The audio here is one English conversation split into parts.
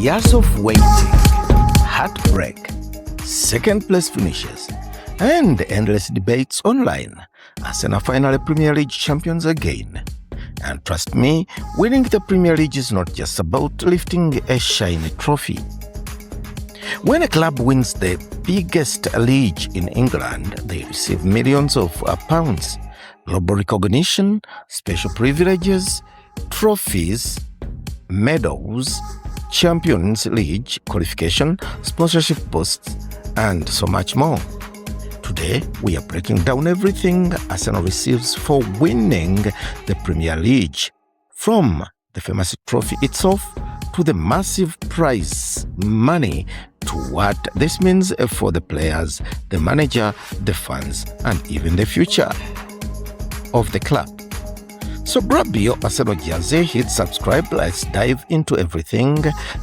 Years of waiting, heartbreak, second place finishes, and endless debates online, Arsenal finally Premier League champions again. And trust me, winning the Premier League is not just about lifting a shiny trophy. When a club wins the biggest league in England, they receive millions of pounds, global recognition, special privileges, trophies, medals, Champions League qualification, sponsorship posts, and so much more. Today, we are breaking down everything Arsenal receives for winning the Premier League, from the famous trophy itself to the massive prize money, to what this means for the players, the manager, the fans, and even the future of the club. So grab your Arsenal jersey, hit subscribe, let's dive into everything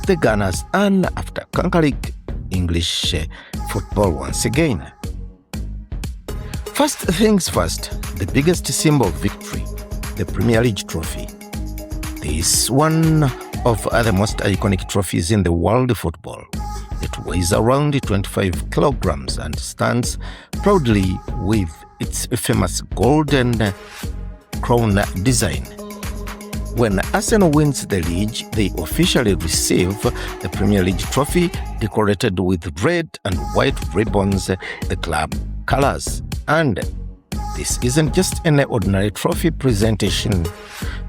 the Gunners earn after conquering English football once again. First things first, the biggest symbol of victory, the Premier League trophy. This one of the most iconic trophies in the world of football. It weighs around 25 kilograms and stands proudly with its famous golden crown design. When Arsenal wins the league, they officially receive the Premier League trophy decorated with red and white ribbons, the club colors. And this isn't just an ordinary trophy presentation.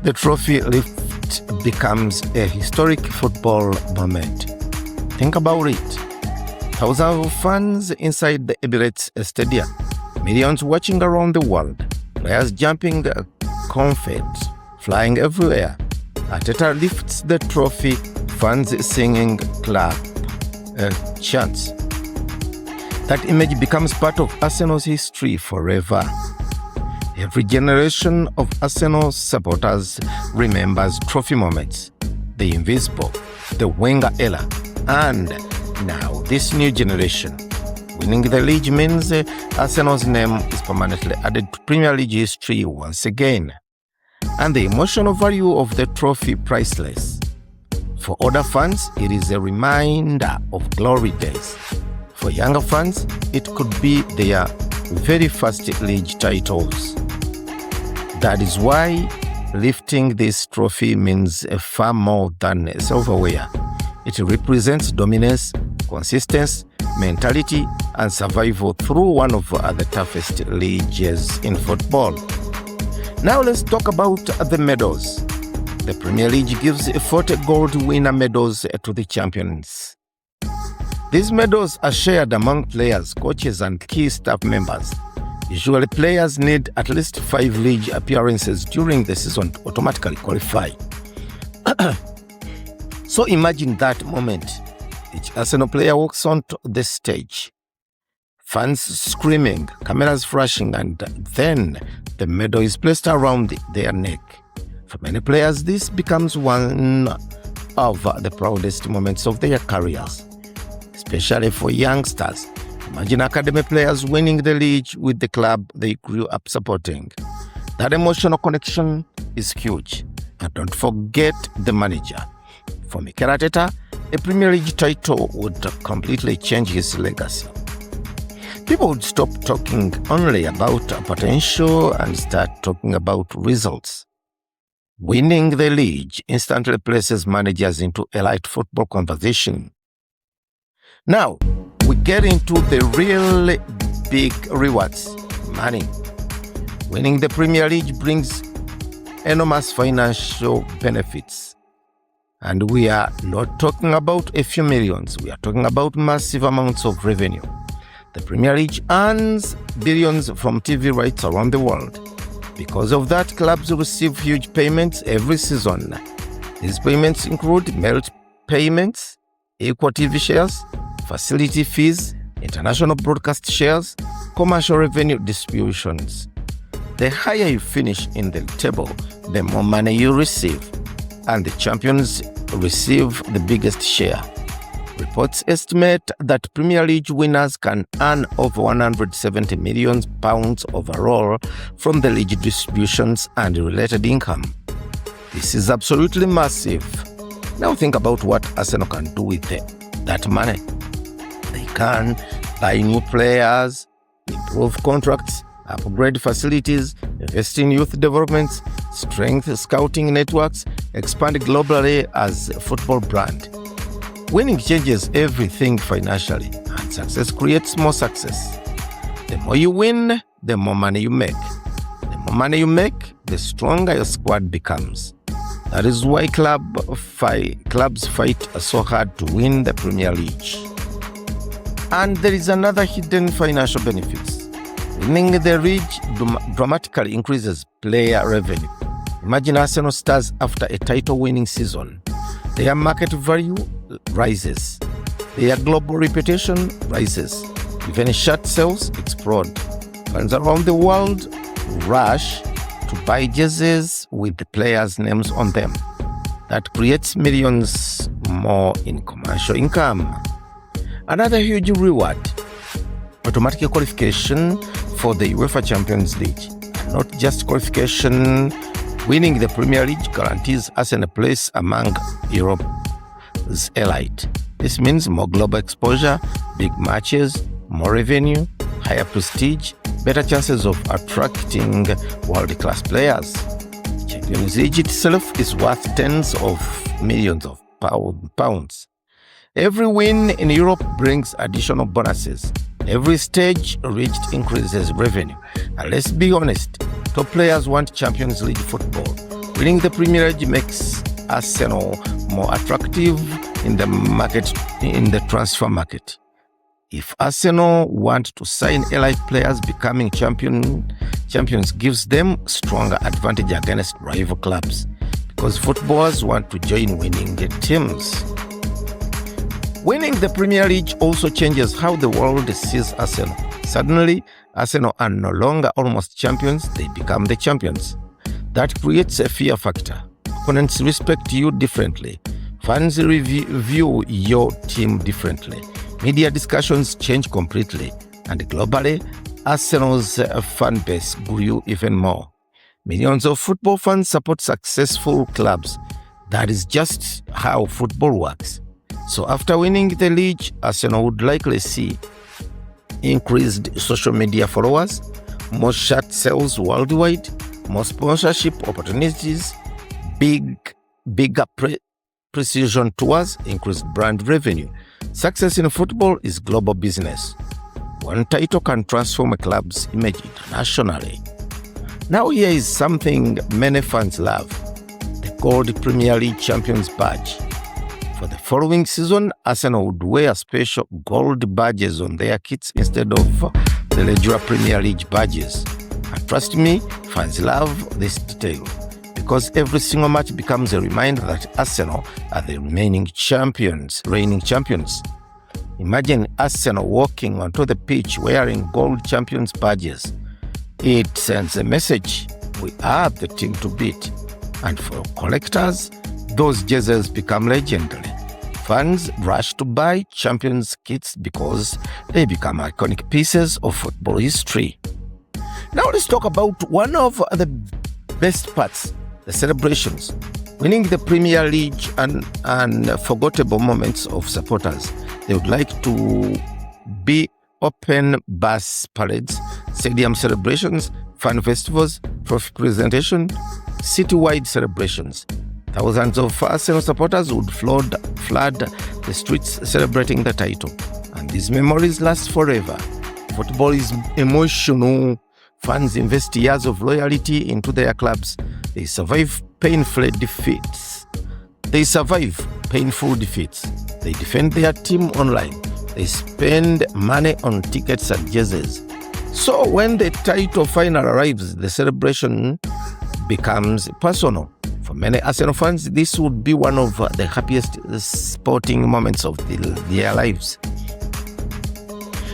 The trophy lift becomes a historic football moment. Think about it. Thousands of fans inside the Emirates Stadium, millions watching around the world, players jumping, confetti flying everywhere. Arteta lifts the trophy, fans singing club chants. That image becomes part of Arsenal's history forever. Every generation of Arsenal supporters remembers trophy moments, the invisible, the Wenger era, and now this new generation. Winning the league means Arsenal's name is permanently added to Premier League history once again. And the emotional value of the trophy priceless. For other fans, it is a reminder of glory days. For younger fans, it could be their very first league titles. That is why lifting this trophy means far more than silverware. It represents dominance, consistency, mentality, and survival through one of the toughest leagues in football. Now let's talk about the medals. The Premier League gives 40 gold winner medals to the champions. These medals are shared among players, coaches, and key staff members. Usually, players need at least 5 league appearances during the season to automatically qualify. So imagine that moment. Each Arsenal player walks onto the stage. Fans screaming, cameras flashing, and then the medal is placed around their neck. For many players, this becomes one of the proudest moments of their careers, especially for youngsters. Imagine academy players winning the league with the club they grew up supporting. That emotional connection is huge. And don't forget the manager. For Mikel Arteta, a Premier League title would completely change his legacy. People would stop talking only about potential and start talking about results. Winning the league instantly places managers into elite football conversation. Now, we get into the really big rewards, money. Winning the Premier League brings enormous financial benefits. And we are not talking about a few millions, we are talking about massive amounts of revenue. The Premier League earns billions from TV rights around the world. Because of that, clubs receive huge payments every season. These payments include merit payments, equal TV shares, facility fees, international broadcast shares, commercial revenue distributions. The higher you finish in the table, the more money you receive, and the champions receive the biggest share. Reports estimate that Premier League winners can earn over £170 million overall from the league distributions and related income. This is absolutely massive. Now think about what Arsenal can do with that money. They can buy new players, improve contracts, upgrade facilities, invest in youth developments, strengthen scouting networks, expand globally as a football brand. Winning changes everything financially, and success creates more success. The more you win, the more money you make. The more money you make, the stronger your squad becomes. That is why clubs fight so hard to win the Premier League. And there is another hidden financial benefit. Winning the league dramatically increases player revenue. Imagine Arsenal stars after a title-winning season. Their market value rises. Their global reputation rises. Even shirt sales explode. Fans around the world rush to buy jerseys with the players' names on them. That creates millions more in commercial income. Another huge reward: automatic qualification for the UEFA Champions League. And not just qualification, winning the Premier League guarantees Arsenal a place among Europe's elite. This means more global exposure, big matches, more revenue, higher prestige, better chances of attracting world-class players. Champions League itself is worth tens of millions of pounds. Every win in Europe brings additional bonuses. Every stage reached increases revenue. And let's be honest, top players want Champions League football. Winning the Premier League makes Arsenal more attractive in the transfer market. If Arsenal want to sign elite players, becoming champions gives them stronger advantage against rival clubs, because footballers want to join winning teams. Winning the Premier League also changes how the world sees Arsenal. Suddenly, Arsenal are no longer almost champions, they become the champions. That creates a fear factor. Opponents respect you differently. Fans view your team differently. Media discussions change completely. And globally, Arsenal's fan base grew even more. Millions of football fans support successful clubs. That is just how football works. So after winning the league, Arsenal would likely see increased social media followers, more shirt sales worldwide, more sponsorship opportunities, bigger precision tours, increased brand revenue. Success in football is global business. One title can transform a club's image internationally. Now here is something many fans love: the Gold Premier League Champions badge. For the following season, Arsenal would wear special gold badges on their kits instead of the regular Premier League badges. And trust me, fans love this detail, because every single match becomes a reminder that Arsenal are the reigning champions. Imagine Arsenal walking onto the pitch wearing gold champions badges. It sends a message: we are the team to beat. And for collectors, those jerseys become legendary. Fans rush to buy champions kits because they become iconic pieces of football history. Now let's talk about one of the best parts: the celebrations. Winning the Premier League and unforgettable moments of supporters. They would like to be open bus parades, stadium celebrations, fan festivals, trophy presentation, citywide celebrations. Thousands of Arsenal supporters would flood the streets celebrating the title. And these memories last forever. Football is emotional. Fans invest years of loyalty into their clubs. They survive painful defeats. They defend their team online. They spend money on tickets and jerseys. So when the title final arrives, the celebration becomes personal. For many Arsenal fans, this would be one of the happiest sporting moments of their lives.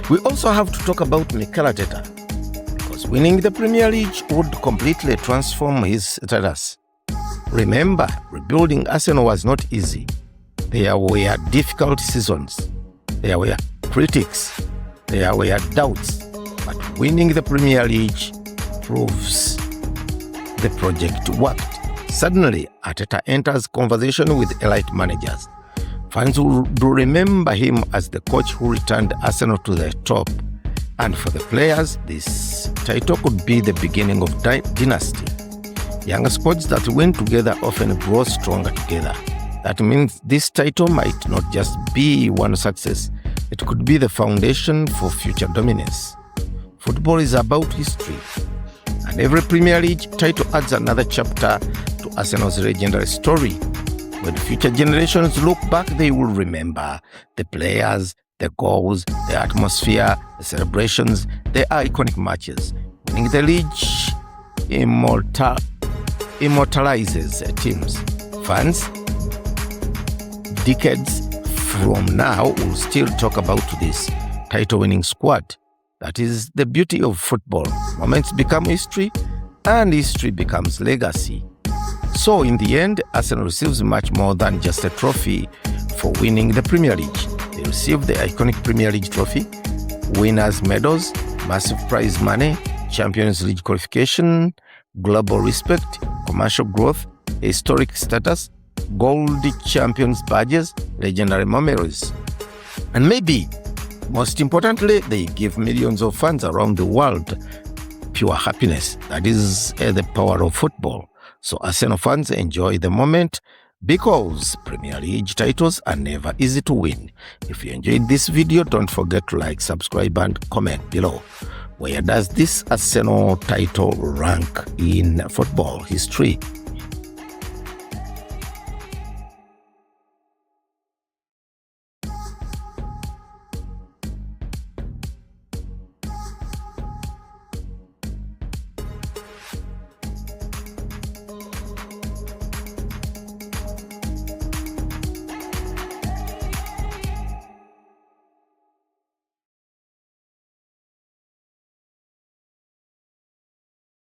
We also have to talk about Mikel Arteta, because winning the Premier League would completely transform his status. Remember, rebuilding Arsenal was not easy. There were difficult seasons. There were critics. There were doubts. But winning the Premier League proves the project worked. Suddenly, Arteta enters conversation with elite managers. Fans will do remember him as the coach who returned Arsenal to the top. And for the players, this title could be the beginning of dynasty. Young squads that win together often grow stronger together. That means this title might not just be one success. It could be the foundation for future dominance. Football is about history, and every Premier League title adds another chapter to Arsenal's legendary story. When future generations look back, they will remember the players, the goals, the atmosphere, the celebrations, the iconic matches. Winning the league immortalizes teams. Fans, decades from now, will still talk about this title-winning squad. That is the beauty of football. Moments become history, and history becomes legacy. So in the end, Arsenal receives much more than just a trophy for winning the Premier League. They receive the iconic Premier League trophy, winners' medals, massive prize money, Champions League qualification, global respect, commercial growth, historic status, gold champions badges, legendary memories. And maybe, most importantly, they give millions of fans around the world pure happiness. That is the power of football. So Arsenal fans enjoy the moment, because Premier League titles are never easy to win. If you enjoyed this video, don't forget to like, subscribe and comment below. Where does this Arsenal title rank in football history?